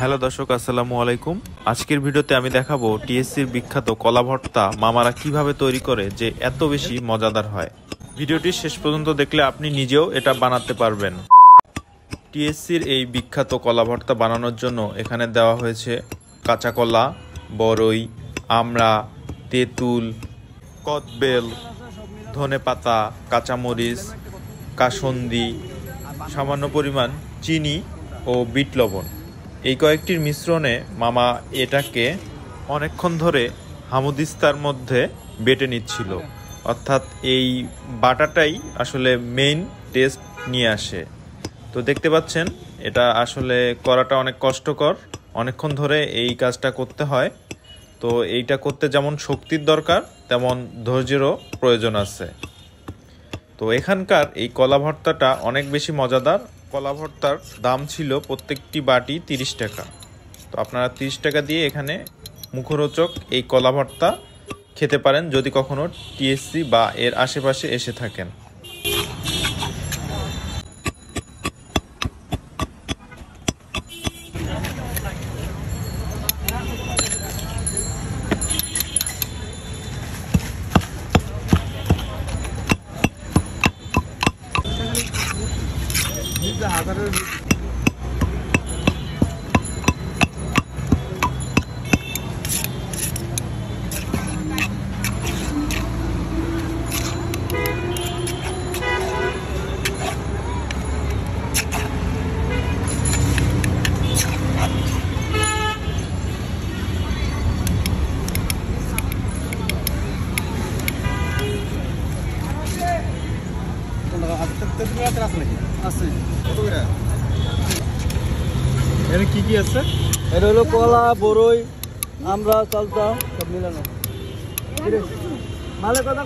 Hello দর্শক, আসসালামু আলাইকুম। আজকের ভিডিওতে আমি দেখাবো টিএসসির বিখ্যাত কলা ভর্তা মামারা কিভাবে তৈরি করে যে এত বেশি মজাদার হয়। ভিডিওটি শেষ পর্যন্ত দেখলে আপনি নিজেও এটা বানাতে পারবেন। টিএসসির এই বিখ্যাত কলা ভর্তা বানানোর জন্য এখানে দেওয়া হয়েছে কাঁচা কলা, বরই, আমড়া, তেঁতুল, কদবেল, ধনেপাতা, কাঁচামরিচ, কাসন্দি, সামান্য পরিমাণ চিনি ও বিট লবণ। এই কয়েকটির মিশ্রণে মামা এটাকে অনেকক্ষণ ধরে হামুদিস্তার মধ্যে বেটে নিচ্ছিল, অর্থাৎ এই বাটাটাই আসলে মেইন টেস্ট নিয়ে আসে। তো দেখতে পাচ্ছেন এটা আসলে করাটা অনেক কষ্টকর, অনেকক্ষণ ধরে এই কাজটা করতে হয়। তো এইটা করতে যেমন শক্তির দরকার তেমন ধৈর্যেরও প্রয়োজন আছে। তো এখানকার এই কলা ভর্তাটা অনেক বেশি মজাদার। কলা ভর্তার দাম ছিল প্রত্যেকটি বাটি 30 টাকা। তো আপনারা 30 টাকা দিয়ে এখানে মুখরোচক এই কলা ভর্তা খেতে পারেন যদি কখনো টিএসসি বা এর আশেপাশে এসে থাকেন। কি কি আছে? এটা হলো কলা, বরই, আমরা চালতা সব মিলানো। ভালো কথা।